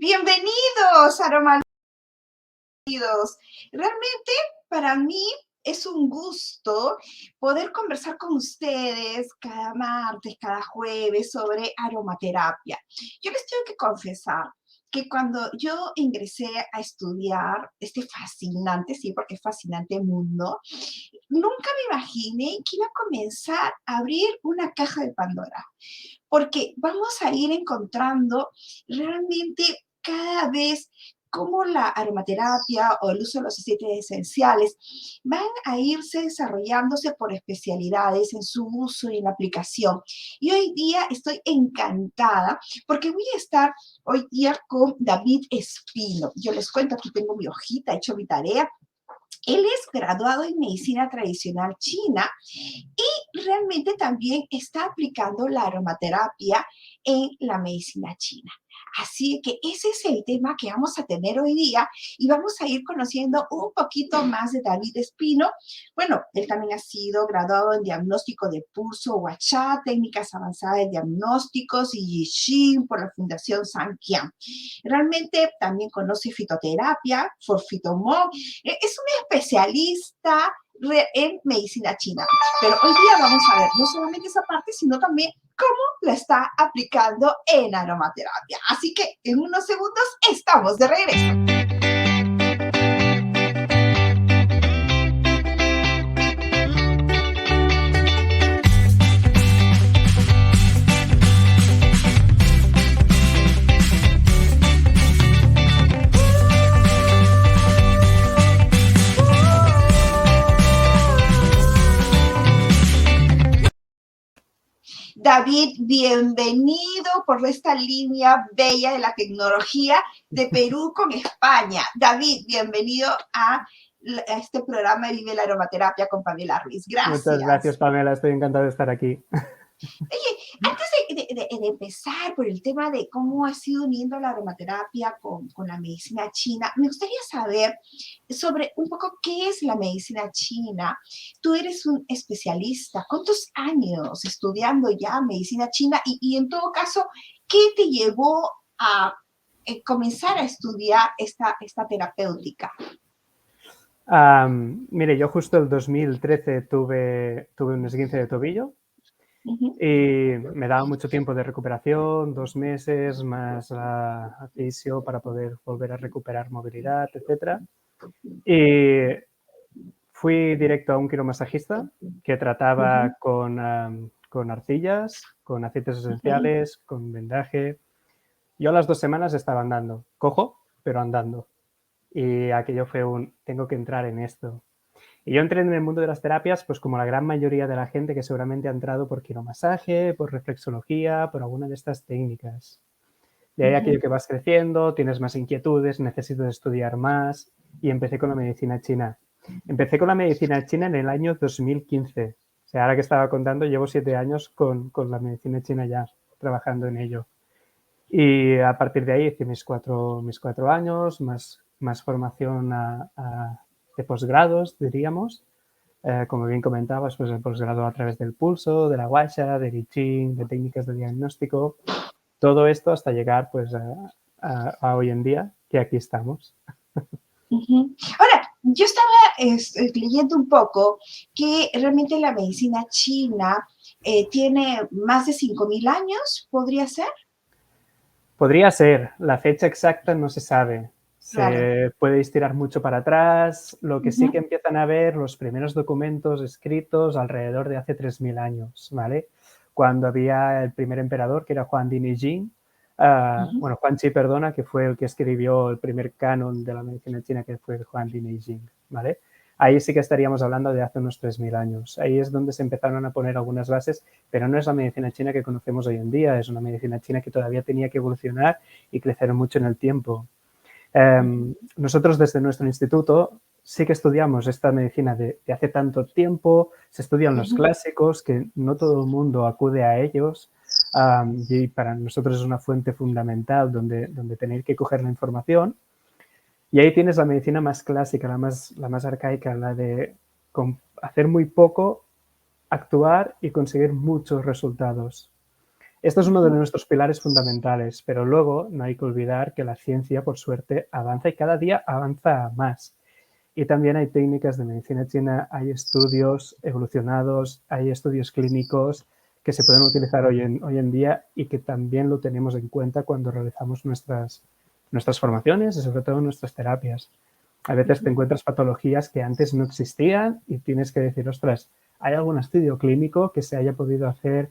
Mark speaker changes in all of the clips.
Speaker 1: Bienvenidos, aromáticos. Realmente para mí es un gusto poder conversar con ustedes cada martes, cada jueves sobre aromaterapia. Yo les tengo que confesar que cuando yo ingresé a estudiar este fascinante, sí, porque es fascinante mundo, nunca me imaginé que iba a comenzar a abrir una caja de Pandora, porque vamos a ir encontrando realmente cada vez cómo la aromaterapia o el uso de los aceites esenciales van a irse desarrollándose por especialidades en su uso y en la aplicación. Y hoy día estoy encantada porque voy a estar hoy día con David Espino. Yo les cuento, aquí tengo mi hojita, he hecho mi tarea. Él es graduado en medicina tradicional china y realmente también está aplicando la aromaterapia en la medicina china. Así que ese es el tema que vamos a tener hoy día y vamos a ir conociendo un poquito más de David Espino. Bueno, él también ha sido graduado en diagnóstico de pulso Huachá, técnicas avanzadas de diagnósticos y Yixin por la Fundación Sanqian. Realmente también conoce fitoterapia, Forfitomol. Es un especialista en medicina china. Pero hoy día vamos a ver no solamente esa parte, sino también cómo la está aplicando en aromaterapia. Así que en unos segundos estamos de regreso. David, bienvenido por esta línea bella de la tecnología de Perú con España. David, bienvenido a este programa de Vive la Aromaterapia con Pamela Ruiz. Gracias.
Speaker 2: Muchas gracias, Pamela. Estoy encantado de estar aquí.
Speaker 1: Oye, antes de empezar por el tema de cómo has ido uniendo la aromaterapia con la medicina china, me gustaría saber sobre un poco qué es la medicina china. Tú eres un especialista. ¿Cuántos años estudiando ya medicina china? Y en todo caso, ¿qué te llevó a comenzar a estudiar esta terapéutica?
Speaker 2: Mire, yo justo el 2013 tuve un esguince de tobillo y me daba mucho tiempo de recuperación, 2 meses más la fisio para poder volver a recuperar movilidad, etc. Y fui directo a un quiromasajista que trataba con arcillas, con aceites esenciales, con vendaje. Yo a las 2 semanas estaba andando, cojo, pero andando. Y aquello fue tengo que entrar en esto. Y yo entré en el mundo de las terapias, pues como la gran mayoría de la gente que seguramente ha entrado por quiromasaje, por reflexología, por alguna de estas técnicas. De ahí aquello que vas creciendo, tienes más inquietudes, necesitas estudiar más y empecé con la medicina china. Empecé con la medicina china en el año 2015. O sea, ahora que estaba contando, llevo 7 años con la medicina china ya, trabajando en ello. Y a partir de ahí hice mis cuatro años, más formación de posgrados, diríamos. Como bien comentabas, pues el posgrado a través del pulso, de la guasha, del I Ching, de técnicas de diagnóstico. Todo esto hasta llegar pues a hoy en día, que aquí estamos.
Speaker 1: Ahora, yo estaba leyendo un poco que realmente la medicina china tiene más de 5.000 años, ¿podría ser?
Speaker 2: Podría ser, la fecha exacta no se sabe.
Speaker 1: Claro.
Speaker 2: Se puede estirar mucho para atrás. Lo que sí que empiezan a ver los primeros documentos escritos alrededor de hace 3.000 años, ¿vale? Cuando había el primer emperador, que era Juan Di Neijing, bueno, Juan Chi, perdona, que fue el que escribió el primer canon de la medicina china, que fue Juan Di Neijing, ¿vale? Ahí sí que estaríamos hablando de hace unos 3.000 años. Ahí es donde se empezaron a poner algunas bases, pero no es la medicina china que conocemos hoy en día, es una medicina china que todavía tenía que evolucionar y crecer mucho en el tiempo. Nosotros desde nuestro instituto sí que estudiamos esta medicina de hace tanto tiempo, se estudian los clásicos, que no todo el mundo acude a ellos, y para nosotros es una fuente fundamental donde tener que coger la información. Y ahí tienes la medicina más clásica, la más arcaica, la de hacer muy poco, actuar y conseguir muchos resultados. Esto es uno de nuestros pilares fundamentales, pero luego no hay que olvidar que la ciencia, por suerte, avanza y cada día avanza más. Y también hay técnicas de medicina china, hay estudios evolucionados, hay estudios clínicos que se pueden utilizar hoy en día y que también lo tenemos en cuenta cuando realizamos nuestras formaciones y sobre todo nuestras terapias. A veces te encuentras patologías que antes no existían y tienes que decir, ostras, ¿hay algún estudio clínico que se haya podido hacer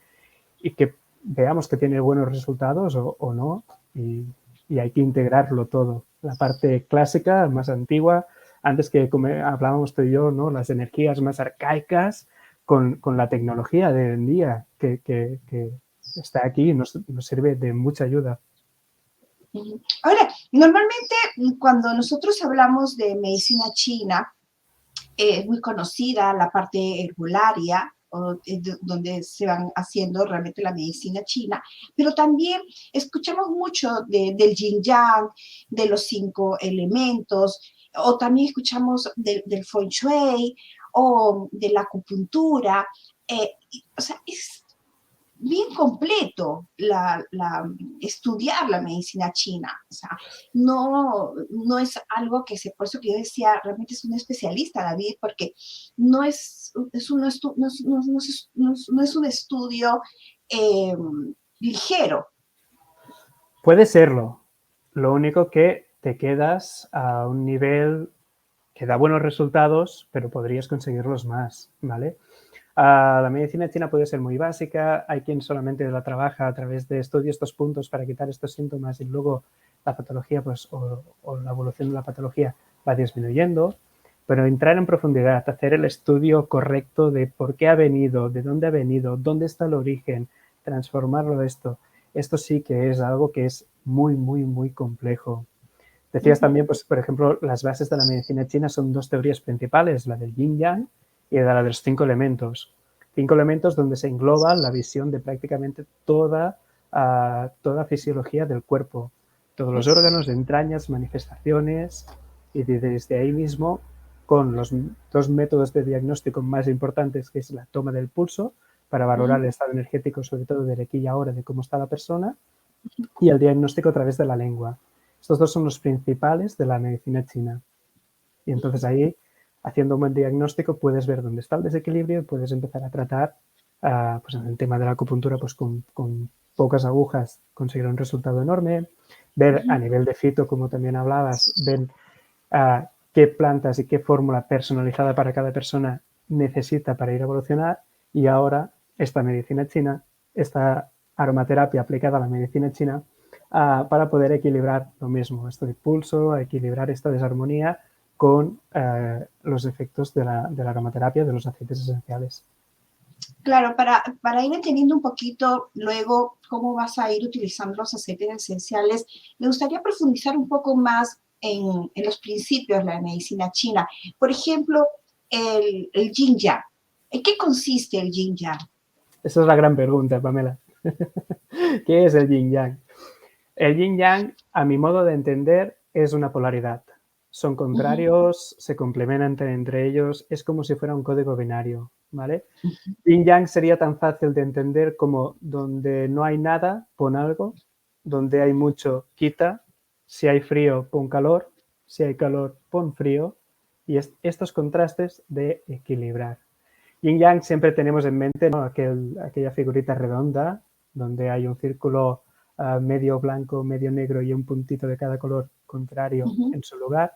Speaker 2: y que veamos que tiene buenos resultados o no? Y hay que integrarlo todo. La parte clásica, más antigua, antes que hablábamos tú y yo, ¿no? Las energías más arcaicas con la tecnología de hoy en día que está aquí y nos sirve de mucha ayuda.
Speaker 1: Ahora, normalmente cuando nosotros hablamos de medicina china, es muy conocida la parte herbolaria, donde se van haciendo realmente la medicina china, pero también escuchamos mucho del yin yang, de los 5 elementos, o también escuchamos del feng shui o de la acupuntura. O sea, es bien completo estudiar la medicina china. O sea, no es algo que por eso que yo decía, realmente es un especialista, David, porque no es un estudio ligero.
Speaker 2: Puede serlo. Lo único que te quedas a un nivel que da buenos resultados, pero podrías conseguirlos más, ¿vale? La medicina china puede ser muy básica, hay quien solamente la trabaja a través de estudio estos puntos para quitar estos síntomas y luego la patología pues, o la evolución de la patología va disminuyendo, pero entrar en profundidad, hacer el estudio correcto de por qué ha venido, de dónde está el origen, transformarlo esto sí que es algo que es muy, muy, muy complejo. Decías también, pues, por ejemplo, las bases de la medicina china son 2 teorías principales, la del yin yang y la de los 5 elementos. 5 elementos donde se engloba la visión de prácticamente toda fisiología del cuerpo, todos los órganos, entrañas, manifestaciones, y desde ahí mismo, con los 2 métodos de diagnóstico más importantes, que es la toma del pulso, para valorar el estado energético, sobre todo de aquí y ahora, de cómo está la persona, y el diagnóstico a través de la lengua. Estos 2 son los principales de la medicina china. Y entonces ahí, haciendo un buen diagnóstico, puedes ver dónde está el desequilibrio y puedes empezar a tratar, pues en el tema de la acupuntura, pues con pocas agujas conseguir un resultado enorme. Ver a nivel de fito, como también hablabas, ver qué plantas y qué fórmula personalizada para cada persona necesita para ir a evolucionar. Y ahora esta medicina china, esta aromaterapia aplicada a la medicina china, para poder equilibrar lo mismo, esto de pulso, equilibrar esta desarmonía con los efectos de la aromaterapia, de los aceites esenciales.
Speaker 1: Claro, para ir entendiendo un poquito luego cómo vas a ir utilizando los aceites esenciales, me gustaría profundizar un poco más en los principios de la medicina china. Por ejemplo, el yin yang. ¿En qué consiste el yin yang?
Speaker 2: Esa es la gran pregunta, Pamela. ¿Qué es el yin yang? El yin yang, a mi modo de entender, es una polaridad. Son contrarios, se complementan entre ellos, es como si fuera un código binario, ¿vale? Yin yang sería tan fácil de entender como donde no hay nada, pon algo, donde hay mucho, quita, si hay frío, pon calor, si hay calor, pon frío, y estos contrastes de equilibrar. Yin yang siempre tenemos en mente, ¿no? Aquella figurita redonda donde hay un círculo medio blanco, medio negro y un puntito de cada color contrario en su lugar.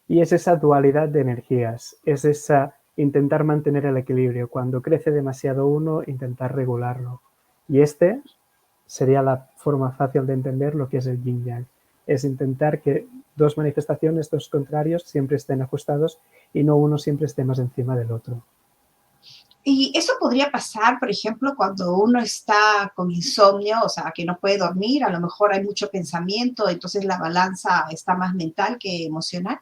Speaker 2: Y es esa dualidad de energías, es esa intentar mantener el equilibrio. Cuando crece demasiado uno, intentar regularlo. Y sería la forma fácil de entender lo que es el yin yang. Es intentar que 2 manifestaciones, 2 contrarios, siempre estén ajustados y no uno siempre esté más encima del otro.
Speaker 1: Y eso podría pasar, por ejemplo, cuando uno está con insomnio, o sea, que no puede dormir, a lo mejor hay mucho pensamiento, entonces la balanza está más mental que emocional.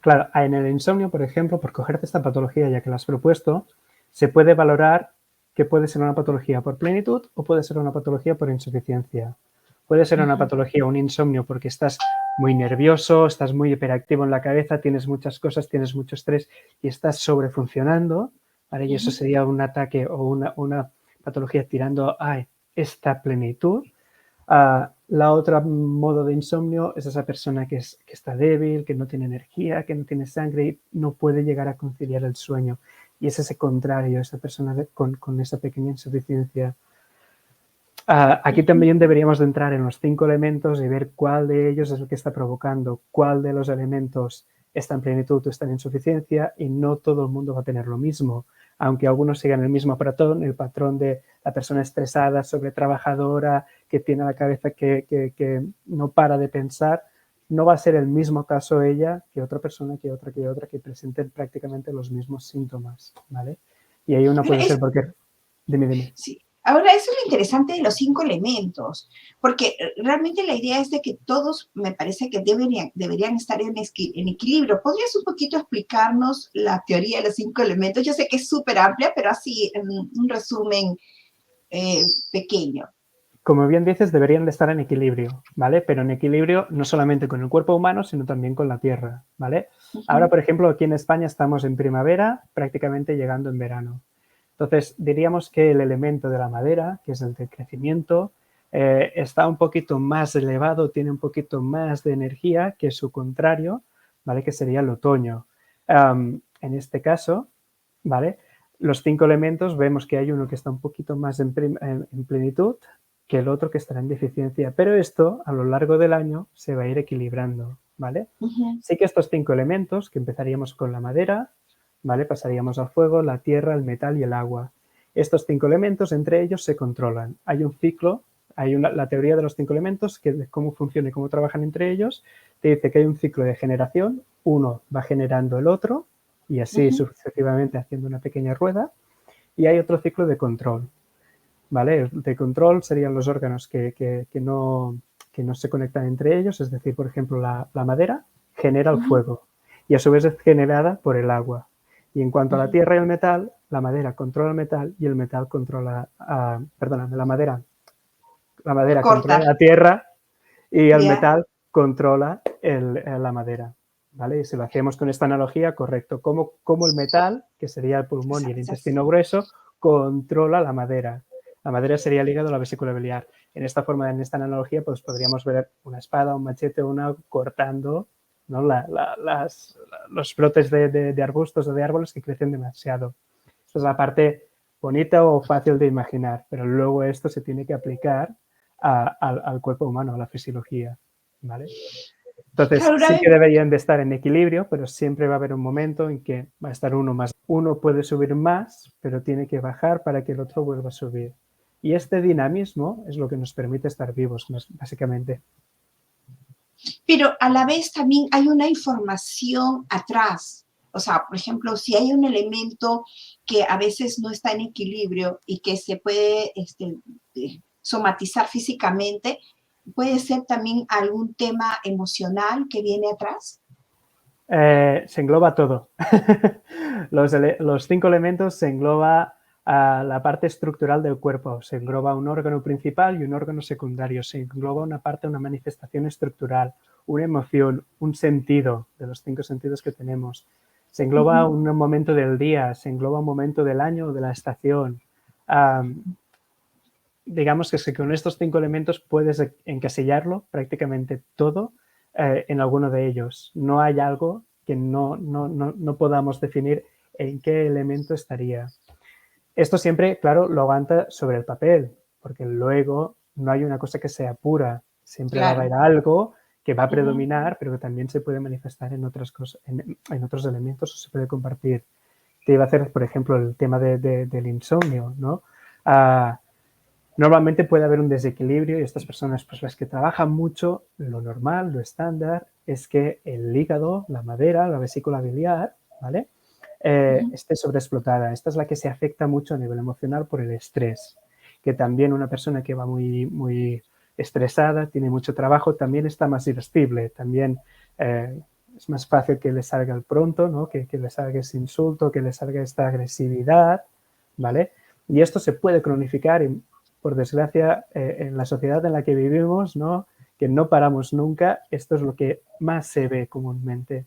Speaker 2: Claro, en el insomnio, por ejemplo, por cogerte esta patología ya que la has propuesto, se puede valorar que puede ser una patología por plenitud o puede ser una patología por insuficiencia. Puede ser una patología, un insomnio, porque estás muy nervioso, estás muy hiperactivo en la cabeza, tienes muchas cosas, tienes mucho estrés y estás sobrefuncionando, ¿vale? Y eso sería un ataque o una patología tirando esta plenitud. La otra modo de insomnio es esa persona que está débil, que no tiene energía, que no tiene sangre y no puede llegar a conciliar el sueño. Y es ese contrario, esa persona con esa pequeña insuficiencia. Aquí también deberíamos de entrar en los 5 elementos y ver cuál de ellos es el que está provocando, cuál de los elementos está en plenitud o está en insuficiencia, y no todo el mundo va a tener lo mismo. Aunque algunos sigan el mismo patrón, el patrón de la persona estresada, sobretrabajadora, que tiene la cabeza que no para de pensar, no va a ser el mismo caso ella que otra persona, que otra, que presenten prácticamente los mismos síntomas, ¿vale? Y ahí uno puede ser porque... Dime.
Speaker 1: Sí. Ahora, eso es lo interesante de los 5 elementos, porque realmente la idea es de que todos, me parece que deberían estar en equilibrio. ¿Podrías un poquito explicarnos la teoría de los 5 elementos? Yo sé que es súper amplia, pero así, en un resumen pequeño.
Speaker 2: Como bien dices, deberían de estar en equilibrio, ¿vale? Pero en equilibrio no solamente con el cuerpo humano, sino también con la Tierra, ¿vale? Ahora, por ejemplo, aquí en España estamos en primavera, prácticamente llegando en verano. Entonces, diríamos que el elemento de la madera, que es el del crecimiento, está un poquito más elevado, tiene un poquito más de energía que su contrario, ¿vale? Que sería el otoño. En este caso, ¿vale? Los 5 elementos vemos que hay uno que está un poquito más en plenitud que el otro que estará en deficiencia, pero esto a lo largo del año se va a ir equilibrando, ¿vale? Sí que estos 5 elementos, que empezaríamos con la madera, ¿vale? Pasaríamos al fuego, la tierra, el metal y el agua. Estos 5 elementos entre ellos se controlan. Hay un ciclo, la teoría de los 5 elementos, que de cómo funciona y cómo trabajan entre ellos, te dice que hay un ciclo de generación, uno va generando el otro y así sucesivamente haciendo una pequeña rueda, y hay otro ciclo de control, ¿vale? El de control serían los órganos que no se conectan entre ellos, es decir, por ejemplo, la madera genera el fuego y a su vez es generada por el agua. Y en cuanto a la tierra y el metal, la madera controla el metal y el metal controla, perdóname, la madera controla la tierra y el metal controla la madera, ¿vale? Y si lo hacemos con esta analogía, correcto, como el metal, que sería el pulmón y el intestino grueso, controla la madera. La madera sería el hígado, la vesícula biliar. En esta forma, en esta analogía, pues podríamos ver una espada, un machete, cortando, ¿no? los brotes de arbustos o de árboles que crecen demasiado. Esta es la parte bonita o fácil de imaginar, pero luego esto se tiene que aplicar al cuerpo humano, a la fisiología, ¿vale? Entonces, sí que deberían de estar en equilibrio, pero siempre va a haber un momento en que va a estar uno más. Uno puede subir más, pero tiene que bajar para que el otro vuelva a subir. Y este dinamismo es lo que nos permite estar vivos, básicamente.
Speaker 1: Pero a la vez también hay una información atrás. O sea, por ejemplo, si hay un elemento que a veces no está en equilibrio y que se puede somatizar físicamente, ¿puede ser también algún tema emocional que viene atrás?
Speaker 2: Se engloba todo. Los 5 elementos se engloba a la parte estructural del cuerpo. Se engloba un órgano principal y un órgano secundario. Se engloba una parte, una manifestación estructural, una emoción, un sentido de los 5 sentidos que tenemos. Se engloba un momento del día, se engloba un momento del año o de la estación. Digamos que con estos 5 elementos puedes encasillarlo prácticamente todo en alguno de ellos. No hay algo que no podamos definir en qué elemento estaría. Esto siempre, claro, lo aguanta sobre el papel, porque luego no hay una cosa que sea pura. Siempre va a haber algo que va a predominar, pero que también se puede manifestar en otras cosas, en otros elementos, o se puede compartir. Te iba a hacer, por ejemplo, el tema del insomnio, ¿no? Normalmente puede haber un desequilibrio y estas personas, pues las que trabajan mucho, lo normal, lo estándar, es que el hígado, la madera, la vesícula biliar, ¿vale? Esté sobreexplotada. Esta es la que se afecta mucho a nivel emocional por el estrés, que también una persona que va muy estresada, tiene mucho trabajo, también está más irascible, también es más fácil que le salga el pronto, ¿no? Que le salga ese insulto, que le salga esta agresividad, ¿vale? Y esto se puede cronificar y, por desgracia, en la sociedad en la que vivimos, ¿no? Que no paramos nunca, esto es lo que más se ve comúnmente.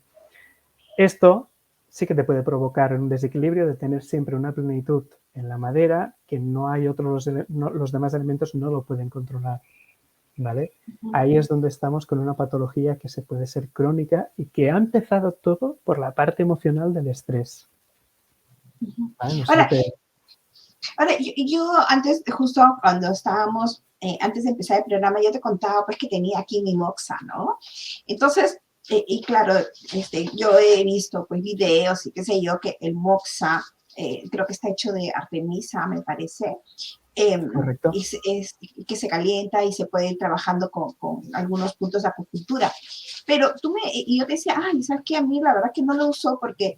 Speaker 2: Esto sí que te puede provocar un desequilibrio de tener siempre una plenitud en la madera que no hay otros, los demás elementos no lo pueden controlar, ¿vale? Ahí es donde estamos con una patología que se puede ser crónica y que ha empezado todo por la parte emocional del estrés. ¿Vale? No sé si te...
Speaker 1: Ahora, yo antes, justo cuando estábamos, antes de empezar el programa, yo te contaba pues que tenía aquí mi moxa, ¿no? Entonces, y claro, yo he visto pues videos y qué sé yo, que el moxa, creo que está hecho de artemisa, me parece,
Speaker 2: Correcto.
Speaker 1: que se calienta y se puede ir trabajando con algunos puntos de acupuntura. Pero y yo te decía, ay, ¿sabes qué? A mí la verdad que no lo uso porque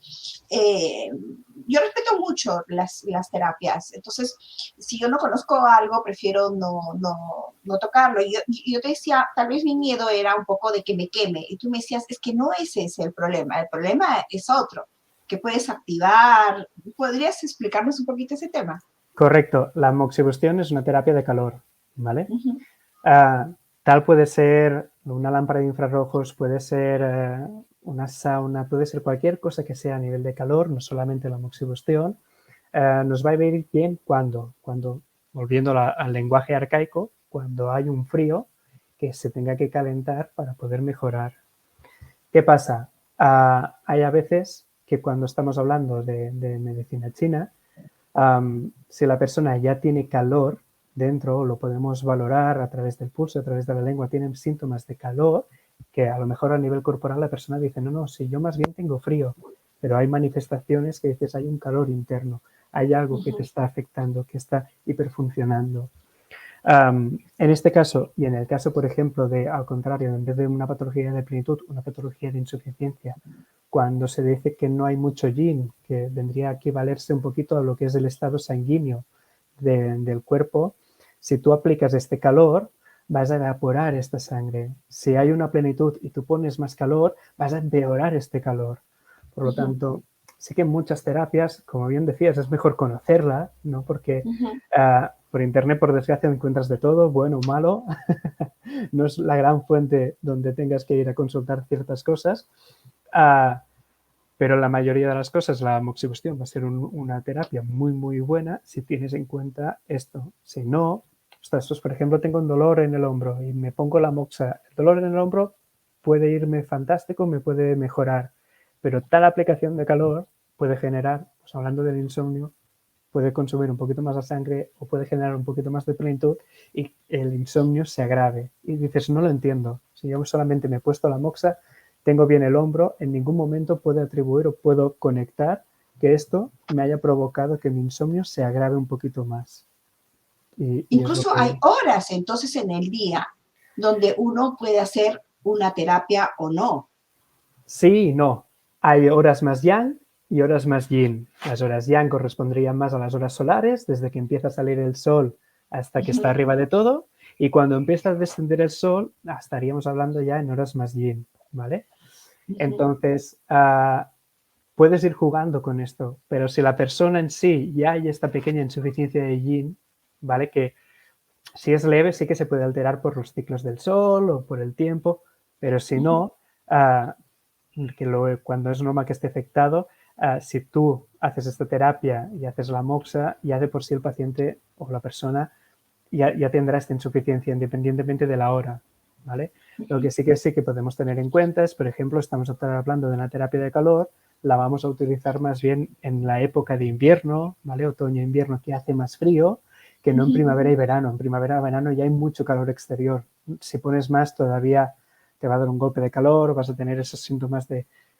Speaker 1: yo respeto mucho las terapias. Entonces, si yo no conozco algo, prefiero no tocarlo. Y yo te decía, tal vez mi miedo era un poco de que me queme. Y tú me decías, es que no ese es el problema es otro, que puedes activar. ¿Podrías explicarnos un poquito ese tema?
Speaker 2: Correcto. La moxibustión es una terapia de calor, ¿vale?
Speaker 1: Uh-huh.
Speaker 2: Tal puede ser una lámpara de infrarrojos, puede ser una sauna, puede ser cualquier cosa que sea a nivel de calor, no solamente la moxibustión. Nos va a venir bien cuando volviendo al lenguaje arcaico, cuando hay un frío que se tenga que calentar para poder mejorar. ¿Qué pasa? Hay a veces que cuando estamos hablando de medicina china, si la persona ya tiene calor dentro, lo podemos valorar a través del pulso, a través de la lengua, tienen síntomas de calor, que a lo mejor a nivel corporal la persona dice, no, si yo más bien tengo frío, pero hay manifestaciones que dices, hay un calor interno, hay algo que te está afectando, que está hiperfuncionando. En este caso, y en el caso, por ejemplo, de, al contrario, en vez de una patología de plenitud, una patología de insuficiencia, cuando se dice que no hay mucho yin, que vendría a equivalerse un poquito a lo que es el estado sanguíneo del cuerpo, si tú aplicas este calor, vas a evaporar esta sangre. Si hay una plenitud y tú pones más calor, vas a empeorar este calor. Por lo tanto, sí que en muchas terapias, como bien decías, es mejor conocerla, ¿no? Porque por internet, por desgracia, encuentras de todo, bueno o malo. No es la gran fuente donde tengas que ir a consultar ciertas cosas. Pero la mayoría de las cosas, la moxibustión va a ser una terapia muy, muy buena si tienes en cuenta esto. Si no, pues, por ejemplo, tengo un dolor en el hombro y me pongo la moxa. El dolor en el hombro puede irme fantástico, me puede mejorar, pero tal aplicación de calor puede generar, pues hablando del insomnio, puede consumir un poquito más la sangre o puede generar un poquito más de plenitud y el insomnio se agrave. Y dices, no lo entiendo. Si yo solamente me he puesto la moxa, tengo bien el hombro, en ningún momento puedo atribuir o puedo conectar que esto me haya provocado que mi insomnio se agrave un poquito más. Y es lo
Speaker 1: Incluso hay
Speaker 2: que...
Speaker 1: horas entonces en el día donde uno puede hacer una terapia o no.
Speaker 2: Sí y no. Hay horas más yang y horas más yin. Las horas yang correspondrían más a las horas solares, desde que empieza a salir el sol hasta que está arriba de todo, y cuando empieza a descender el sol, estaríamos hablando ya en horas más yin, ¿vale? Entonces, puedes ir jugando con esto, pero si la persona en sí ya hay esta pequeña insuficiencia de yin, ¿vale? Que si es leve sí que se puede alterar por los ciclos del sol o por el tiempo, pero si no, cuando es normal que esté afectado, si tú haces esta terapia y haces la moxa, ya de por sí el paciente o la persona ya tendrá esta insuficiencia independientemente de la hora, ¿vale? Lo que sí que podemos tener en cuenta es, por ejemplo, estamos hablando de una terapia de calor, la vamos a utilizar más bien en la época de invierno, ¿vale? Otoño-invierno, que hace más frío, que no en primavera y verano. En primavera y verano ya hay mucho calor exterior. Si pones más, todavía te va a dar un golpe de calor, vas a tener esos síntomas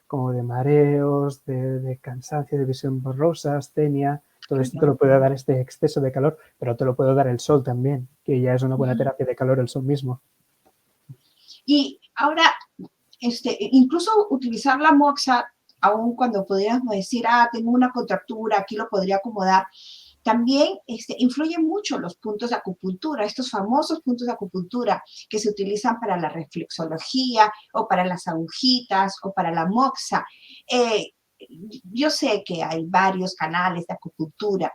Speaker 2: como de mareos, de cansancio, de visión borrosa, astenia. Todo esto te lo puede dar este exceso de calor, pero te lo puede dar el sol también, que ya es una buena terapia de calor el sol mismo.
Speaker 1: Y ahora, incluso utilizar la moxa, aun cuando podríamos decir, tengo una contractura, aquí lo podría acomodar, también influyen mucho los puntos de acupuntura, estos famosos puntos de acupuntura que se utilizan para la reflexología o para las agujitas o para la moxa. Yo sé que hay varios canales de acupuntura.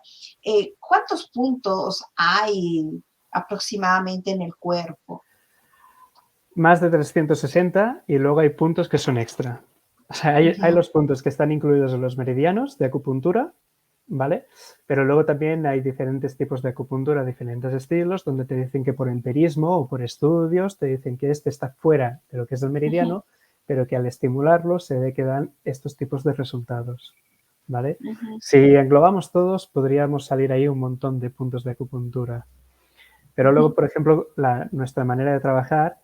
Speaker 1: ¿Cuántos puntos hay aproximadamente en el cuerpo?
Speaker 2: Más de 360 y luego hay puntos que son extra. O sea, hay los puntos que están incluidos en los meridianos de acupuntura ¿vale? Pero luego también hay diferentes tipos de acupuntura, diferentes estilos, donde te dicen que por empirismo o por estudios te dicen que este está fuera de lo que es el meridiano, pero que al estimularlo se ve que dan estos tipos de resultados, ¿vale? Si englobamos todos, podríamos salir ahí un montón de puntos de acupuntura. Pero luego, por ejemplo, nuestra manera de trabajar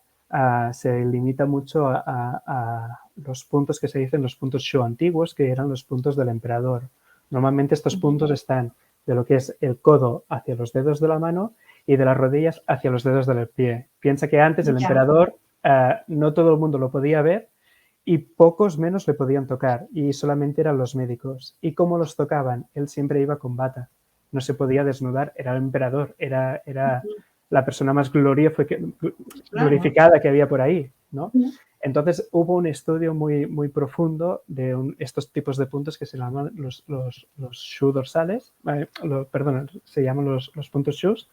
Speaker 2: se limita mucho a los puntos que se dicen los puntos Shu antiguos, que eran los puntos del emperador. Normalmente estos puntos están de lo que es el codo hacia los dedos de la mano y de las rodillas hacia los dedos del pie. Piensa que antes el emperador no todo el mundo lo podía ver y pocos menos le podían tocar y solamente eran los médicos. ¿Y cómo los tocaban? Él siempre iba con bata. No se podía desnudar, era el emperador, era la persona más glorificada que había por ahí, ¿no? Entonces hubo un estudio muy, muy profundo de estos tipos de puntos que se llaman los Shu dorsales, perdón, se llaman los puntos Shus,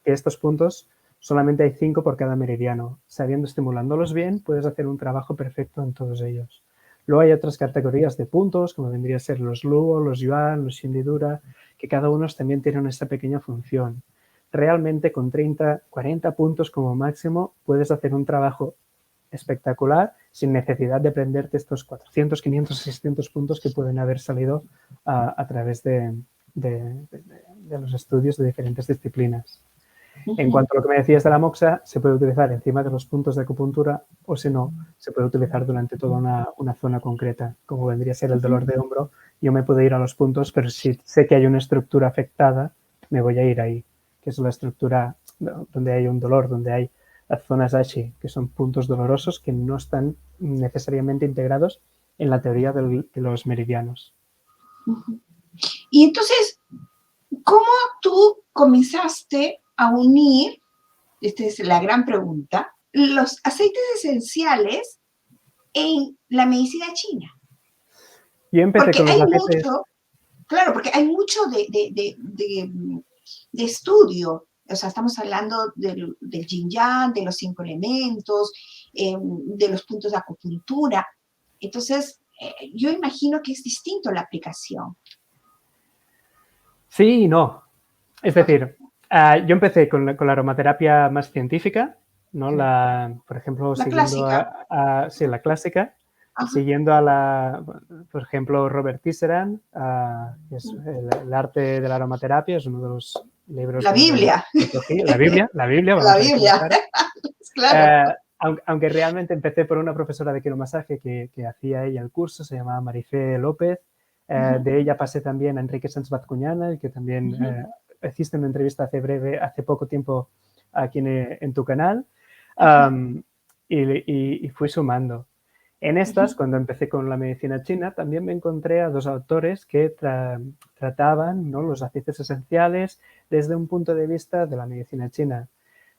Speaker 2: que estos puntos solamente hay 5 por cada meridiano. Sabiendo estimulándolos bien, puedes hacer un trabajo perfecto en todos ellos. Luego hay otras categorías de puntos, como vendría a ser los Luo, los Yuan, los Shendidura, que cada uno también tienen esta pequeña función. Realmente con 30, 40 puntos como máximo puedes hacer un trabajo espectacular sin necesidad de aprenderte estos 400, 500, 600 puntos que pueden haber salido a través de los estudios de diferentes disciplinas. En cuanto a lo que me decías de la moxa, se puede utilizar encima de los puntos de acupuntura o si no, se puede utilizar durante toda una zona concreta, como vendría a ser el dolor de hombro. Yo me puedo ir a los puntos, pero si sé que hay una estructura afectada, me voy a ir ahí, que es la estructura donde hay un dolor, donde hay las zonas Ashi, que son puntos dolorosos que no están necesariamente integrados en la teoría de los meridianos.
Speaker 1: Y entonces, ¿cómo tú comenzaste a unir, esta es la gran pregunta, los aceites esenciales en la medicina china?
Speaker 2: Yo empecé
Speaker 1: porque
Speaker 2: con los
Speaker 1: hay
Speaker 2: aceites...
Speaker 1: mucho, claro, porque hay mucho de estudio. O sea, estamos hablando del yin yang, de los 5 elementos, de los puntos de acupuntura. Entonces, yo imagino que es distinto la aplicación.
Speaker 2: Sí y no. Es decir, yo empecé con la aromaterapia más científica, ¿no? Por ejemplo,
Speaker 1: La
Speaker 2: siguiendo
Speaker 1: clásica.
Speaker 2: sí, la clásica,
Speaker 1: Ajá.
Speaker 2: siguiendo por ejemplo, Robert Tisserand, que es el arte de la aromaterapia, es uno de los libros
Speaker 1: La Biblia.
Speaker 2: La Biblia, vamos
Speaker 1: La
Speaker 2: a
Speaker 1: Biblia,
Speaker 2: claro.
Speaker 1: claro.
Speaker 2: Aunque realmente empecé por una profesora de quiromasaje que hacía ella el curso, se llamaba Marifé López. De ella pasé también a Enrique Sanz Bazcuñana, el que también hiciste una entrevista hace poco tiempo aquí en tu canal, y fui sumando. En estas, cuando empecé con la medicina china, también me encontré a 2 autores que trataban, ¿no?, los aceites esenciales desde un punto de vista de la medicina china.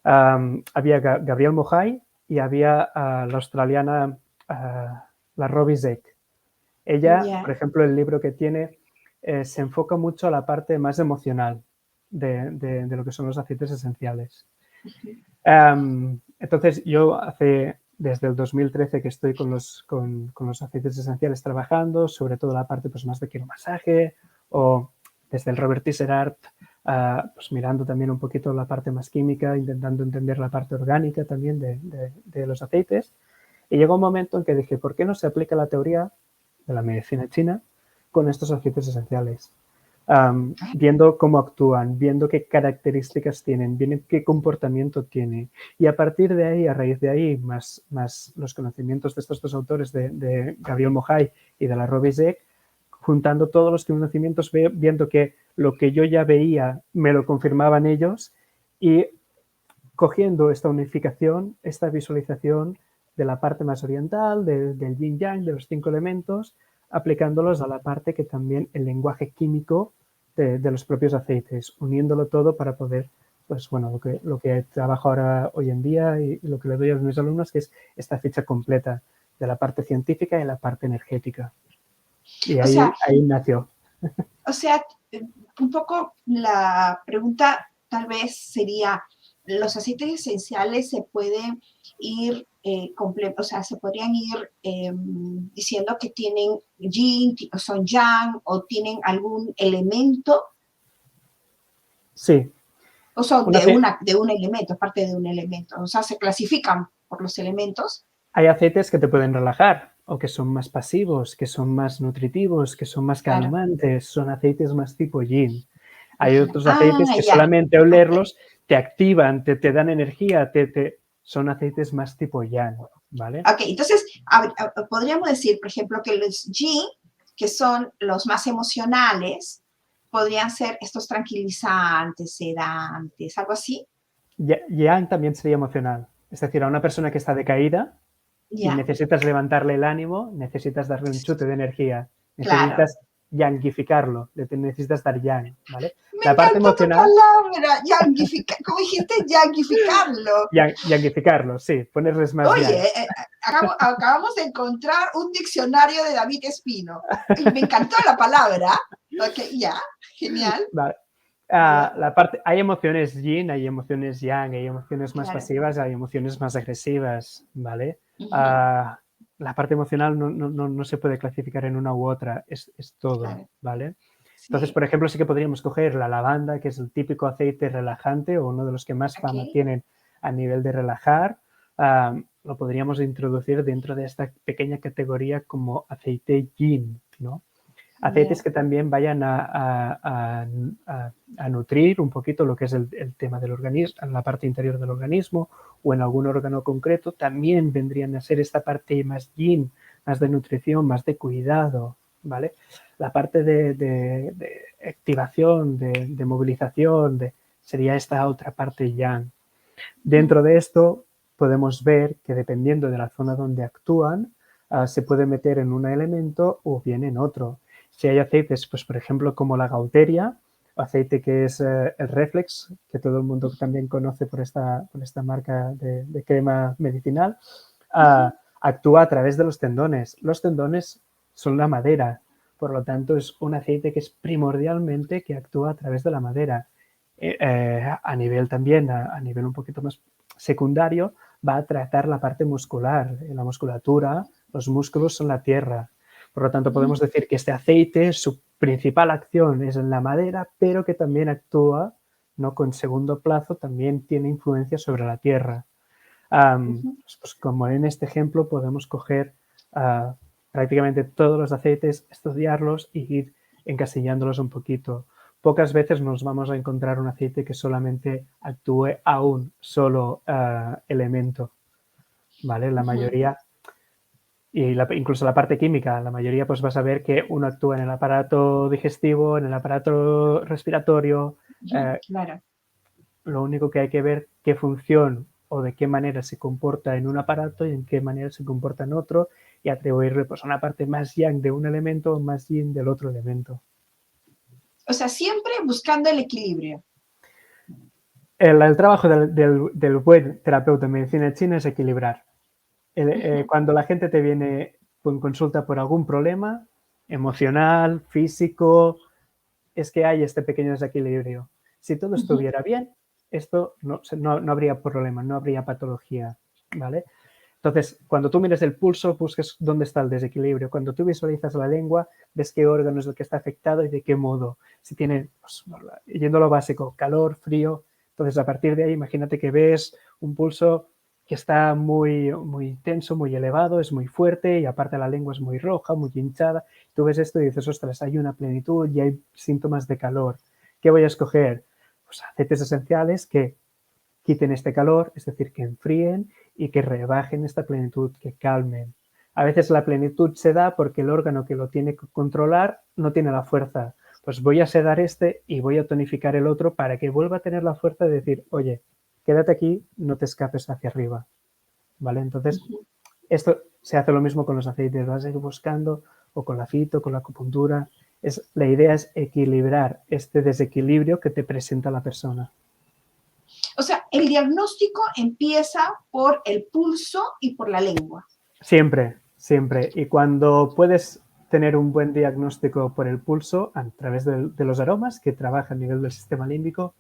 Speaker 2: Había Gabriel Mohai y había la australiana, la Robbie Zeck. Ella, por ejemplo, el libro que tiene se enfoca mucho a la parte más emocional de lo que son los aceites esenciales. Entonces, yo desde el 2013 que estoy con los aceites esenciales trabajando, sobre todo la parte pues, más de quiromasaje, o desde el Robert Tisserand, pues mirando también un poquito la parte más química, intentando entender la parte orgánica también de los aceites. Y llegó un momento en que dije, ¿por qué no se aplica la teoría de la medicina china con estos aceites esenciales? Viendo cómo actúan, viendo qué características tienen, viendo qué comportamiento tiene. Y a partir de ahí, a raíz de ahí, más los conocimientos de estos 2 autores, de Gabriel Mohai y de la Robbie Zeck, juntando todos los conocimientos, viendo que lo que yo ya veía me lo confirmaban ellos y cogiendo esta unificación, esta visualización de la parte más oriental, del yin yang, de los 5 elementos, aplicándolos a la parte que también el lenguaje químico de los propios aceites, uniéndolo todo para poder, pues bueno, lo que trabajo ahora hoy en día y lo que le doy a mis alumnos, que es esta ficha completa de la parte científica y la parte energética. Y ahí nació.
Speaker 1: O sea, un poco la pregunta tal vez sería, los aceites esenciales se pueden ir, o sea, se podrían ir diciendo que tienen yin, son yang, o tienen algún elemento,
Speaker 2: Sí,
Speaker 1: o son
Speaker 2: un ace-
Speaker 1: de un elemento, parte de un elemento. O sea, se clasifican por los elementos.
Speaker 2: hay aceites que te pueden relajar o que son más pasivos, que son más nutritivos, que son más
Speaker 1: Claro.
Speaker 2: calmantes, son aceites más tipo yin. Hay otros aceites
Speaker 1: Ah,
Speaker 2: que
Speaker 1: ya.
Speaker 2: solamente
Speaker 1: Ok.
Speaker 2: olerlos te activan, te dan energía, son aceites más tipo yang, ¿vale?
Speaker 1: Ok, entonces podríamos decir, por ejemplo, que los yin, que son los más emocionales, podrían ser estos tranquilizantes, sedantes, algo así.
Speaker 2: Yang también sería emocional. Es decir, a una persona que está decaída y
Speaker 1: Ya,
Speaker 2: necesitas levantarle el ánimo, necesitas darle un chute de energía,
Speaker 1: claro.
Speaker 2: necesitas yangificarlo, necesitas dar yang, ¿vale?
Speaker 1: Me
Speaker 2: La parte
Speaker 1: encantó tu
Speaker 2: emocional,
Speaker 1: palabra, yangificar. ¿Cómo dijiste? Yangificarlo.
Speaker 2: yangificarlo, sí, ponerles más yang.
Speaker 1: Oye, acabamos de encontrar un diccionario de David Espino. Y me encantó la palabra. Ok, ya, genial.
Speaker 2: Vale.
Speaker 1: Ya,
Speaker 2: Hay emociones yin, hay emociones yang, hay emociones más
Speaker 1: claro.
Speaker 2: pasivas, hay emociones más agresivas, ¿vale?
Speaker 1: Ujú,
Speaker 2: La parte emocional no se puede clasificar en una u otra, es todo,
Speaker 1: claro.
Speaker 2: ¿vale? Entonces,
Speaker 1: Sí,
Speaker 2: por ejemplo, sí que podríamos coger la lavanda, que es el típico aceite relajante o uno de los que más
Speaker 1: ok.
Speaker 2: fama tienen a nivel de relajar. Lo podríamos introducir dentro de esta pequeña categoría como aceite yin, ¿no? Aceites
Speaker 1: Ya.
Speaker 2: que también vayan a nutrir un poquito lo que es el tema del organismo, en la parte interior del organismo o en algún órgano concreto, también vendrían a ser esta parte más yin, más de nutrición, más de cuidado, ¿vale? La parte de activación, de movilización, sería esta otra parte yang. Dentro de esto podemos ver que dependiendo de la zona donde actúan, se puede meter en un elemento o bien en otro. Si hay aceites, pues por ejemplo como la Gauteria, aceite que es el Reflex, que todo el mundo también conoce por esta marca de crema medicinal, actúa a través de los tendones. Los tendones son la madera, por lo tanto es un aceite que es primordialmente que actúa a través de la madera. A nivel también, a nivel un poquito más secundario, va a tratar la parte muscular. En la musculatura, los músculos son la tierra. Por lo tanto, podemos decir que este aceite, su principal acción es en la madera, pero que también actúa, no con segundo plazo, también tiene influencia sobre la tierra. Pues como en este ejemplo, podemos coger prácticamente todos los aceites, estudiarlos y ir encasillándolos un poquito. Pocas veces nos vamos a encontrar un aceite que solamente actúe a un solo elemento, ¿vale? La mayoría, y incluso la parte química, la mayoría pues vas a ver que uno actúa en el aparato digestivo, en el aparato respiratorio.
Speaker 1: Claro.
Speaker 2: Lo único que hay que ver qué función o de qué manera se comporta en un aparato y en qué manera se comporta en otro y atribuirle pues, una parte más yang de un elemento o más yin del otro elemento.
Speaker 1: O sea, siempre buscando el equilibrio.
Speaker 2: El trabajo del buen terapeuta en medicina china es equilibrar. Cuando la gente te viene con consulta por algún problema emocional, físico, es que hay este pequeño desequilibrio. Si todo estuviera bien, esto no habría problema, no habría patología, ¿vale? Entonces, cuando tú mires el pulso, busques dónde está el desequilibrio. Cuando tú visualizas la lengua, ves qué órgano es el que está afectado y de qué modo. Si tiene, pues, yendo a lo básico, calor, frío. Entonces, a partir de ahí, imagínate que ves un pulso que está muy, muy tenso, muy elevado, es muy fuerte y aparte la lengua es muy roja, muy hinchada. Tú ves esto y dices, ostras, hay una plenitud y hay síntomas de calor. ¿Qué voy a escoger? Pues aceites esenciales que quiten este calor, es decir, que enfríen y que rebajen esta plenitud, que calmen. A veces la plenitud se da porque el órgano que lo tiene que controlar no tiene la fuerza. Pues voy a sedar este y voy a tonificar el otro para que vuelva a tener la fuerza de decir, oye, quédate aquí, no te escapes hacia arriba. ¿Vale? Entonces, esto se hace lo mismo con los aceites, vas a ir buscando o con la fito, con la acupuntura. La idea es equilibrar este desequilibrio que te presenta la persona.
Speaker 1: O sea, el diagnóstico empieza por el pulso y por la lengua.
Speaker 2: Siempre, siempre. Y cuando puedes tener un buen diagnóstico por el pulso a través de los aromas que trabaja a nivel del sistema límbico,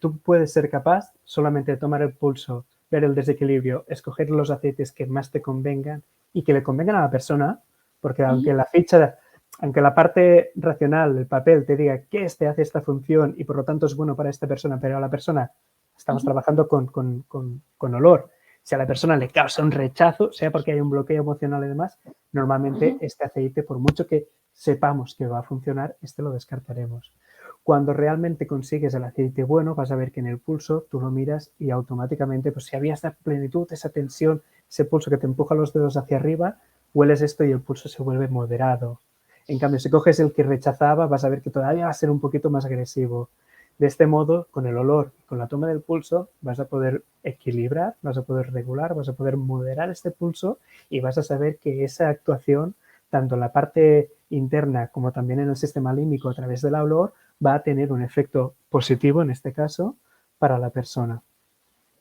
Speaker 2: tú puedes ser capaz solamente de tomar el pulso, ver el desequilibrio, escoger los aceites que más te convengan y que le convengan a la persona, porque aunque la ficha, aunque la parte racional, el papel, te diga que este hace esta función y por lo tanto es bueno para esta persona, pero a la persona estamos trabajando con olor. Si a la persona le causa un rechazo, sea porque hay un bloqueo emocional y demás, normalmente este aceite, por mucho que sepamos que va a funcionar, este lo descartaremos. Cuando realmente consigues el aceite bueno, vas a ver que en el pulso tú lo miras y automáticamente, pues si había esa plenitud, esa tensión, ese pulso que te empuja los dedos hacia arriba, hueles esto y el pulso se vuelve moderado. En cambio, si coges el que rechazaba, vas a ver que todavía va a ser un poquito más agresivo. De este modo, con el olor, con la toma del pulso, vas a poder equilibrar, vas a poder regular, vas a poder moderar este pulso y vas a saber que esa actuación, tanto en la parte interna como también en el sistema límbico a través del olor, va a tener un efecto positivo, en este caso, para la persona.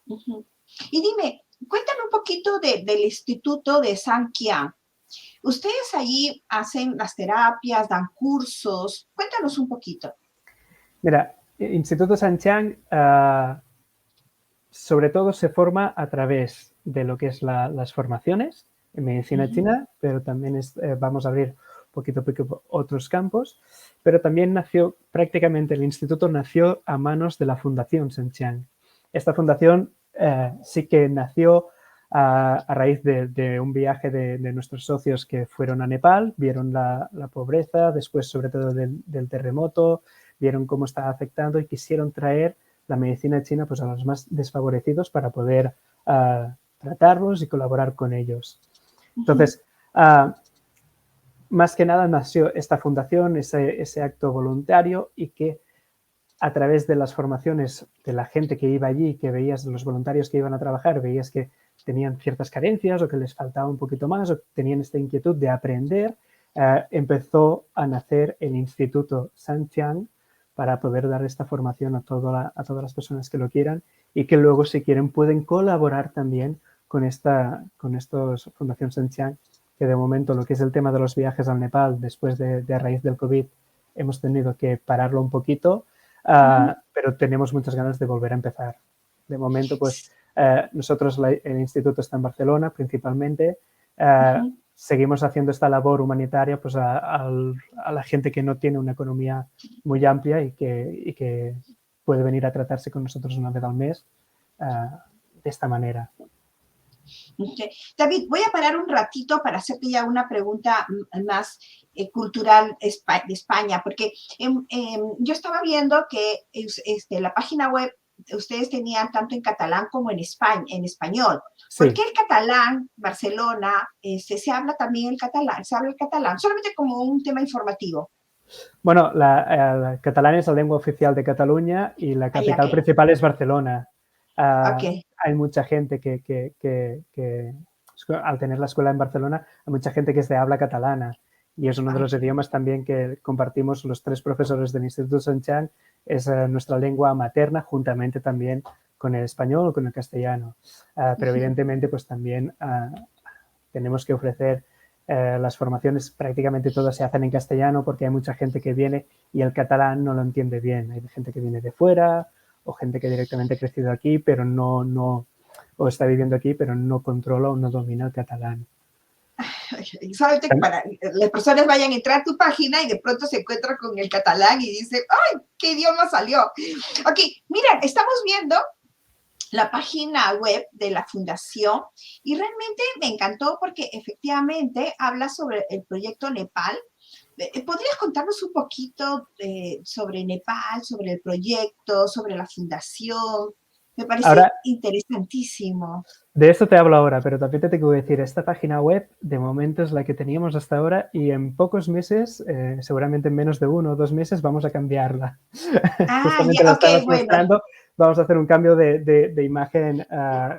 Speaker 1: Y dime, cuéntame un poquito del Instituto de San Qian. Ustedes allí hacen las terapias, dan cursos. Cuéntanos un poquito.
Speaker 2: Mira, Instituto Sanchang sobre todo se forma a través de lo que es las formaciones en medicina china, pero también vamos a abrir poquito a poquito otros campos, pero también nació, prácticamente el instituto nació a manos de la Fundación Sanchang. Esta fundación sí que nació a raíz de un viaje de nuestros socios que fueron a Nepal, vieron la pobreza, después sobre todo del terremoto, vieron cómo estaba afectando y quisieron traer la medicina china pues, a los más desfavorecidos para poder tratarlos y colaborar con ellos. Entonces, más que nada nació esta fundación, ese acto voluntario y que a través de las formaciones de la gente que iba allí, que veías de los voluntarios que iban a trabajar, veías que tenían ciertas carencias o que les faltaba un poquito más o tenían esta inquietud de aprender, empezó a nacer el Instituto Sanchang para poder dar esta formación a todas las personas que lo quieran y que luego, si quieren, pueden colaborar también con estos Fundación Sanchang, que de momento lo que es el tema de los viajes al Nepal después de a raíz del COVID hemos tenido que pararlo un poquito, pero tenemos muchas ganas de volver a empezar. De momento, pues nosotros, el instituto está en Barcelona principalmente, seguimos haciendo esta labor humanitaria pues a la gente que no tiene una economía muy amplia y que puede venir a tratarse con nosotros una vez al mes de esta manera.
Speaker 1: Okay. David, voy a parar un ratito para hacerte ya una pregunta más cultural de España, porque yo estaba viendo que la página web ustedes tenían tanto en catalán como en español.
Speaker 2: Sí.
Speaker 1: ¿Por qué el catalán, Barcelona, se habla también el catalán? ¿Se habla el catalán? Solamente como un tema informativo.
Speaker 2: Bueno, el catalán es la lengua oficial de Cataluña y la capital principal es Barcelona. Hay mucha gente que al tener la escuela en Barcelona, hay mucha gente que es de habla catalana y es uno de los idiomas también que compartimos los 3 profesores del Instituto Sanchang, es nuestra lengua materna, juntamente también con el español o con el castellano. Pero evidentemente pues también tenemos que ofrecer las formaciones, prácticamente todas se hacen en castellano porque hay mucha gente que viene y el catalán no lo entiende bien. Hay gente que viene de fuera o gente que directamente ha crecido aquí, pero o está viviendo aquí, pero no controla o no domina el catalán.
Speaker 1: Solamente para las personas vayan a entrar a tu página y de pronto se encuentran con el catalán y dicen, ¡ay, qué idioma salió! Ok, miren, estamos viendo la página web de la fundación y realmente me encantó porque efectivamente habla sobre el proyecto Nepal. ¿Podrías contarnos un poquito sobre Nepal, sobre el proyecto, sobre la fundación? Me parece interesantísimo.
Speaker 2: De esto te hablo ahora, pero también te tengo que decir, esta página web de momento es la que teníamos hasta ahora y en pocos meses, seguramente en menos de 1 o 2 meses, vamos a cambiarla. Justamente la estamos mostrando. Vamos a hacer un cambio de imagen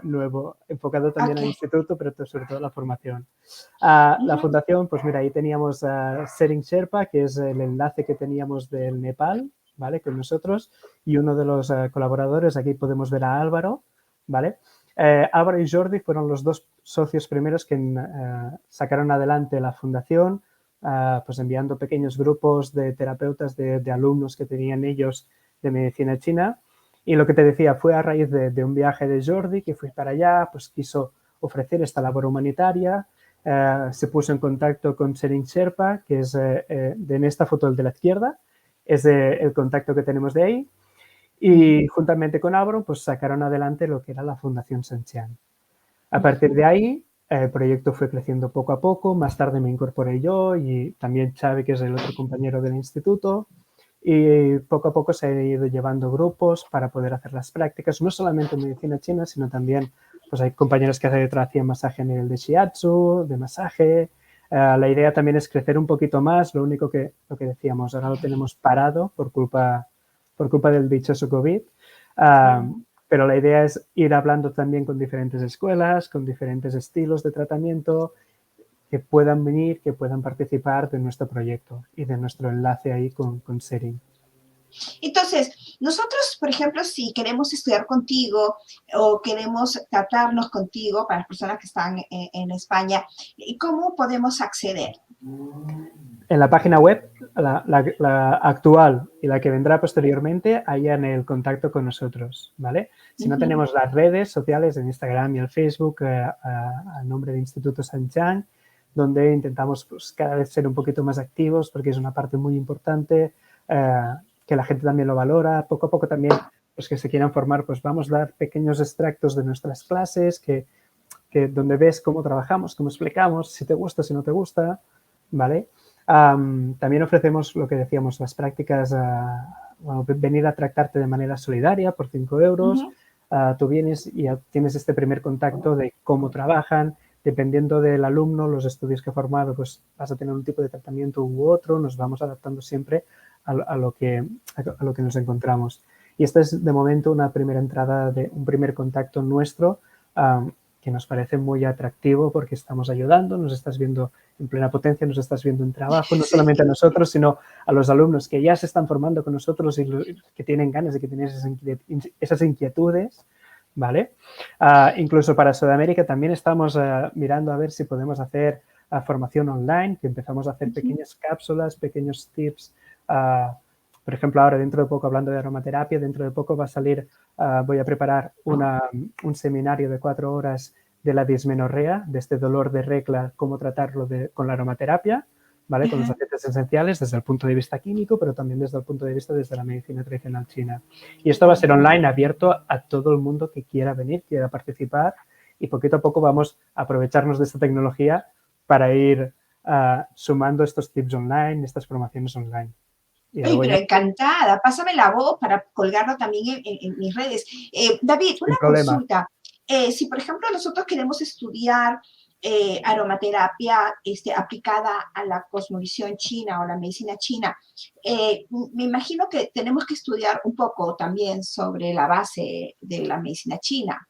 Speaker 2: nuevo, enfocado también al instituto, pero sobre todo a la formación. La fundación, pues mira, ahí teníamos Sering Sherpa, que es el enlace que teníamos del Nepal, ¿vale? Con nosotros, y uno de los colaboradores, aquí podemos ver a Álvaro, ¿vale? Álvaro y Jordi fueron los 2 socios primeros que sacaron adelante la fundación, pues enviando pequeños grupos de terapeutas, de alumnos que tenían ellos de medicina china Y lo que te decía, fue a raíz de un viaje de Jordi que fui para allá, pues quiso ofrecer esta labor humanitaria, se puso en contacto con Serin Sherpa, que es en esta foto el de la izquierda, es el contacto que tenemos de ahí, y juntamente con Álvaro pues sacaron adelante lo que era la Fundación Sanchán. A partir de ahí el proyecto fue creciendo poco a poco, más tarde me incorporé yo y también Xavi, que es el otro compañero del instituto, y poco a poco se han ido llevando grupos para poder hacer las prácticas, no solamente en medicina china, sino también pues hay compañeros que hacían masaje a nivel de shiatsu, de masaje. La idea también es crecer un poquito más, lo único que, lo que decíamos, ahora lo tenemos parado por culpa del dichoso COVID. Pero la idea es ir hablando también con diferentes escuelas, con diferentes estilos de tratamiento, que puedan venir, que puedan participar de nuestro proyecto y de nuestro enlace ahí con Serin.
Speaker 1: Entonces, nosotros, por ejemplo, si queremos estudiar contigo o queremos tratarnos contigo, para las personas que están en España, ¿cómo podemos acceder?
Speaker 2: En la página web, la actual y la que vendrá posteriormente, hay en el contacto con nosotros, ¿vale? Si no tenemos las redes sociales, en Instagram y el Facebook, a nombre de Instituto Sanchán, donde intentamos pues, cada vez ser un poquito más activos porque es una parte muy importante, que la gente también lo valora. Poco a poco también, los que se quieran formar, pues vamos a dar pequeños extractos de nuestras clases, donde ves cómo trabajamos, cómo explicamos, si te gusta, si no te gusta, ¿vale? También ofrecemos lo que decíamos, las prácticas, bueno, venir a tratarte de manera solidaria por 5 euros. Tú vienes y tienes este primer contacto de cómo trabajan. Dependiendo del alumno, los estudios que ha formado, pues vas a tener un tipo de tratamiento u otro. Nos vamos adaptando siempre a lo que nos encontramos. Y esta es, de momento, una primera entrada, un primer contacto nuestro que nos parece muy atractivo porque estamos ayudando, nos estás viendo en plena potencia, nos estás viendo en trabajo, no solamente a nosotros, sino a los alumnos que ya se están formando con nosotros y que tienen ganas y que tienen esas inquietudes, ¿vale? Incluso para Sudamérica también estamos mirando a ver si podemos hacer formación online, que empezamos a hacer pequeñas cápsulas, pequeños tips. Por ejemplo, ahora dentro de poco, hablando de aromaterapia, dentro de poco va a salir, voy a preparar un seminario de 4 horas de la dismenorrea, de este dolor de regla, cómo tratarlo con la aromaterapia, ¿vale? Con los aceites esenciales desde el punto de vista químico, pero también desde el punto de vista desde la medicina tradicional china. Y esto va a ser online, abierto a todo el mundo que quiera venir, quiera participar, y poquito a poco vamos a aprovecharnos de esta tecnología para ir sumando estos tips online, estas formaciones online.
Speaker 1: Ay, pero encantada, pásame la voz para colgarlo también en mis redes. David, una consulta. Si, por ejemplo, nosotros queremos estudiar aromaterapia aplicada a la cosmovisión china o la medicina china, me imagino que tenemos que estudiar un poco también sobre la base de la medicina china.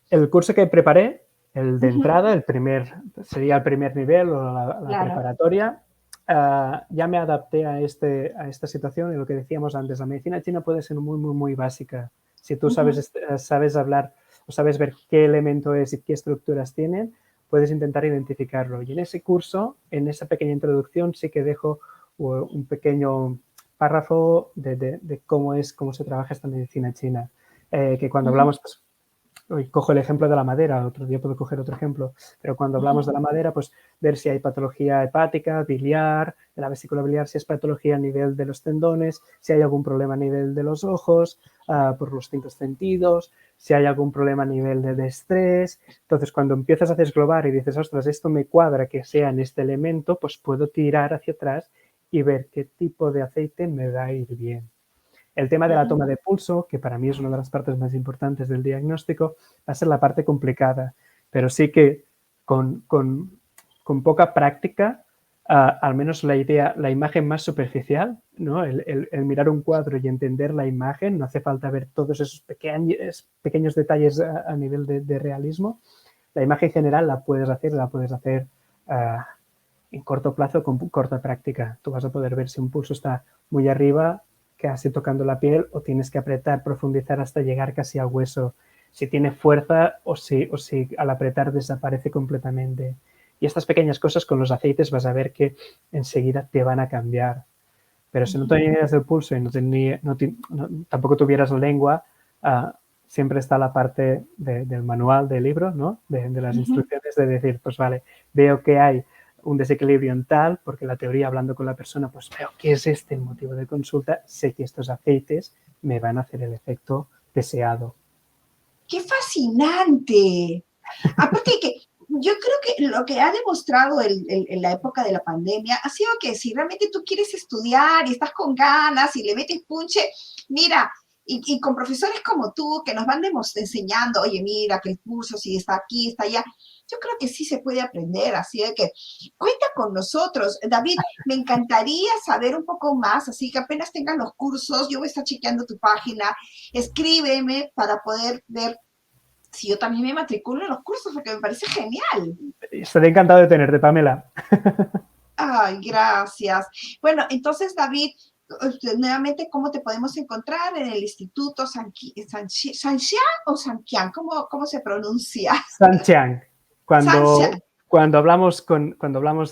Speaker 2: El curso que preparé, el de entrada, sería el primer nivel o la preparatoria, ya me adapté a esta situación y lo que decíamos antes, la medicina china puede ser muy, muy, muy básica. Si tú sabes hablar o sabes ver qué elemento es y qué estructuras tienen, puedes intentar identificarlo. Y en ese curso, en esa pequeña introducción, sí que dejo un pequeño párrafo de cómo se trabaja esta medicina china. Que cuando hablamos, pues, hoy cojo el ejemplo de la madera, otro día puedo coger otro ejemplo, pero cuando hablamos de la madera, pues ver si hay patología hepática, biliar, de la vesícula biliar, si es patología a nivel de los tendones, si hay algún problema a nivel de los ojos, por los 5 sentidos, si hay algún problema a nivel de estrés. Entonces, cuando empiezas a desglobar y dices, ostras, esto me cuadra que sea en este elemento, pues puedo tirar hacia atrás y ver qué tipo de aceite me va a ir bien. El tema de la toma de pulso, que para mí es una de las partes más importantes del diagnóstico, va a ser la parte complicada, pero sí que con poca práctica, al menos la imagen más superficial, ¿no? El mirar un cuadro y entender la imagen, no hace falta ver todos esos pequeños detalles a nivel de realismo. La imagen general la puedes hacer en corto plazo con corta práctica. Tú vas a poder ver si un pulso está muy arriba, casi tocando la piel, o tienes que apretar, profundizar hasta llegar casi al hueso, si tiene fuerza o si al apretar desaparece completamente. Y estas pequeñas cosas con los aceites vas a ver que enseguida te van a cambiar. Pero si no tenías el pulso y tampoco tuvieras la lengua, siempre está la parte del manual del libro, ¿no? De las
Speaker 1: Uh -huh.
Speaker 2: instrucciones de decir, pues vale, veo que hay un desequilibrio en tal, porque la teoría, hablando con la persona, pues veo que es este el motivo de consulta, sé que estos aceites me van a hacer el efecto deseado.
Speaker 1: ¡Qué fascinante! Aparte de que yo creo que lo que ha demostrado en la época de la pandemia ha sido que si realmente tú quieres estudiar y estás con ganas y le metes punche, mira, y con profesores como tú que nos van enseñando, oye, mira, que el curso si está aquí, está allá, yo creo que sí se puede aprender, así de que cuenta con nosotros. David, me encantaría saber un poco más, así que apenas tengan los cursos, yo voy a estar chequeando tu página, escríbeme para poder ver si yo también me matriculo en los cursos, porque me parece genial.
Speaker 2: Estaré encantado de tenerte, Pamela.
Speaker 1: Ay, gracias. Bueno, entonces, David, nuevamente, ¿cómo te podemos encontrar en el Instituto Sanxian o Sanqian? ¿Cómo se pronuncia?
Speaker 2: Sanchiang.
Speaker 1: Sanxian.
Speaker 2: Cuando hablamos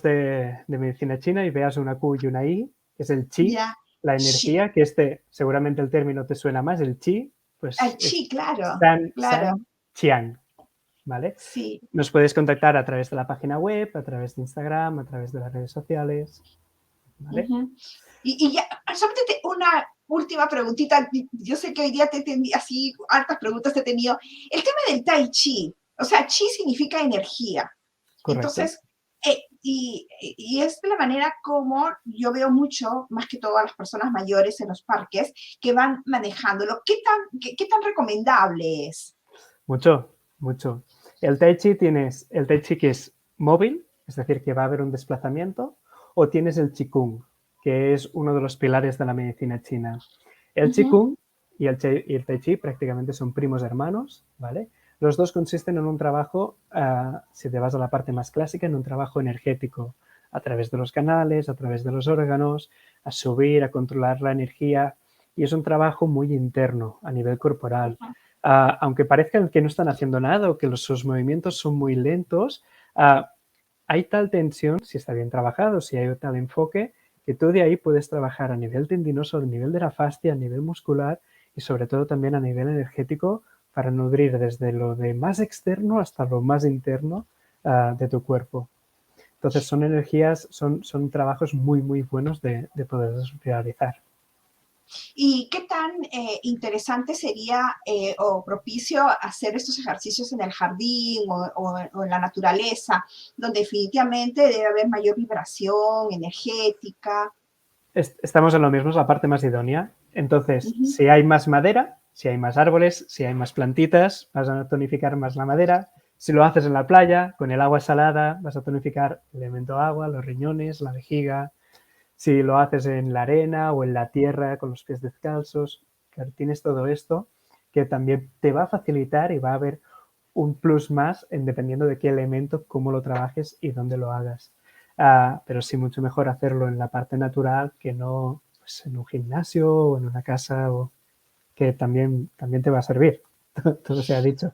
Speaker 2: de medicina china y veas una Q y una I, es el chi,
Speaker 1: Ya.
Speaker 2: la
Speaker 1: Sí.
Speaker 2: energía, que seguramente el término te suena más, el chi, pues es
Speaker 1: Sí, claro, claro.
Speaker 2: San Chiang, ¿vale?
Speaker 1: Sí.
Speaker 2: Nos puedes contactar a través de la página web, a través de Instagram, a través de las redes sociales, ¿vale?
Speaker 1: Uh -huh. Y ya, solamente una última preguntita. Yo sé que hoy día te tenía así, hartas preguntas te he tenido. El tema del Tai Chi, o sea, Chi significa energía.
Speaker 2: Correcto.
Speaker 1: Entonces, y es de la manera como yo veo mucho, más que todo a las personas mayores en los parques, que van manejándolo. ¿Qué tan recomendable es?
Speaker 2: Mucho, mucho. El Tai Chi que es móvil, es decir, que va a haber un desplazamiento, o tienes el Qigong, que es uno de los pilares de la medicina china. El
Speaker 1: Uh -huh.
Speaker 2: Qigong y el Tai Chi prácticamente son primos hermanos, ¿vale? Los dos consisten en un trabajo, si te vas a la parte más clásica, en un trabajo energético, a través de los canales, a través de los órganos, a subir, a controlar la energía, y es un trabajo muy interno a nivel corporal. Aunque parezca que no están haciendo nada o que sus movimientos son muy lentos, hay tal tensión, si está bien trabajado, si hay tal enfoque, que tú de ahí puedes trabajar a nivel tendinoso, a nivel de la fascia, a nivel muscular y sobre todo también a nivel energético para nutrir desde lo de más externo hasta lo más interno de tu cuerpo. Entonces son energías, son trabajos muy, muy buenos de poder realizar.
Speaker 1: ¿Y qué tan interesante sería o propicio hacer estos ejercicios en el jardín o en la naturaleza, donde definitivamente debe haber mayor vibración energética?
Speaker 2: Estamos en lo mismo, es la parte más idónea. Entonces,
Speaker 1: Uh -huh.
Speaker 2: si hay más madera, si hay más árboles, si hay más plantitas, vas a tonificar más la madera. Si lo haces en la playa, con el agua salada, vas a tonificar el elemento agua, los riñones, la vejiga. Si lo haces en la arena o en la tierra, con los pies descalzos, tienes todo esto que también te va a facilitar y va a haber un plus más en dependiendo de qué elemento, cómo lo trabajes y dónde lo hagas. Pero sí, mucho mejor hacerlo en la parte natural que no pues, en un gimnasio o en una casa o que también te va a servir. Todo se ha dicho.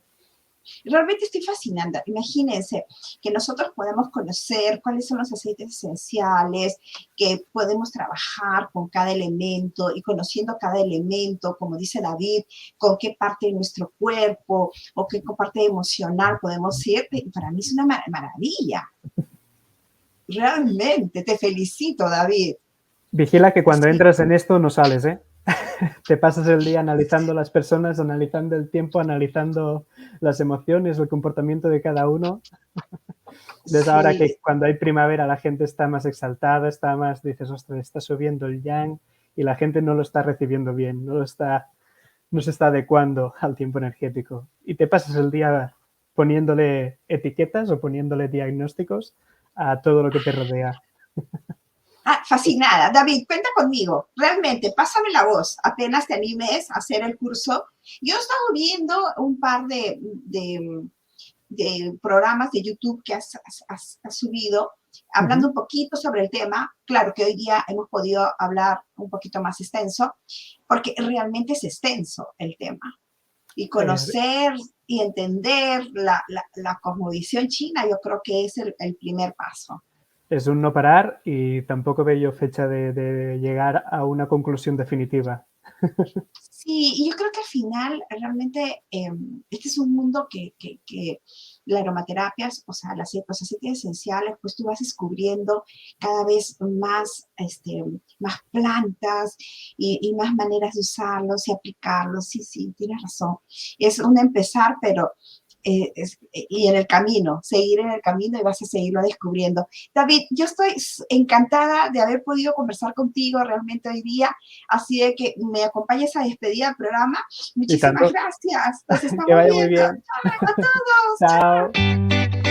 Speaker 1: Realmente estoy fascinada. Imagínense que nosotros podemos conocer cuáles son los aceites esenciales, que podemos trabajar con cada elemento y conociendo cada elemento, como dice David, con qué parte de nuestro cuerpo o qué parte emocional podemos ir. Para mí es una maravilla. Realmente, te felicito, David.
Speaker 2: Vigila que cuando
Speaker 1: Sí,
Speaker 2: entras en esto no sales, ¿eh? Te pasas el día analizando las personas, analizando el tiempo, analizando las emociones, el comportamiento de cada uno. Desde ahora
Speaker 1: sí.
Speaker 2: que cuando hay primavera la gente está más exaltada, está más, dices, ostras, está subiendo el yang y la gente no lo está recibiendo bien, no se está adecuando al tiempo energético. Y te pasas el día poniéndole etiquetas o poniéndole diagnósticos a todo lo que te rodea.
Speaker 1: Fascinada. David, cuenta conmigo. Realmente, pásame la voz. Apenas te animes a hacer el curso. Yo he estado viendo un par de programas de YouTube que has subido,
Speaker 2: Uh -huh.
Speaker 1: hablando un poquito sobre el tema. Claro que hoy día hemos podido hablar un poquito más extenso, porque realmente es extenso el tema. Y conocer y entender la cosmovisión china, yo creo que es el primer paso.
Speaker 2: Es un no parar y tampoco veo fecha de llegar a una conclusión definitiva.
Speaker 1: Sí, y yo creo que al final realmente este es un mundo que la aromaterapia, o sea, los aceites esenciales, pues tú vas descubriendo cada vez más, más plantas y más maneras de usarlos y aplicarlos. Sí, sí, tienes razón. Es un empezar, pero y en el camino, seguir en el camino y vas a seguirlo descubriendo. David, yo estoy encantada de haber podido conversar contigo realmente hoy día, así de que me acompañes a despedir el programa.
Speaker 2: Y
Speaker 1: Muchísimas
Speaker 2: tanto,
Speaker 1: gracias. Nos
Speaker 2: que
Speaker 1: estamos
Speaker 2: vaya muy
Speaker 1: viendo.
Speaker 2: bien.
Speaker 1: Chao a todos.
Speaker 2: Chao.
Speaker 1: Chao.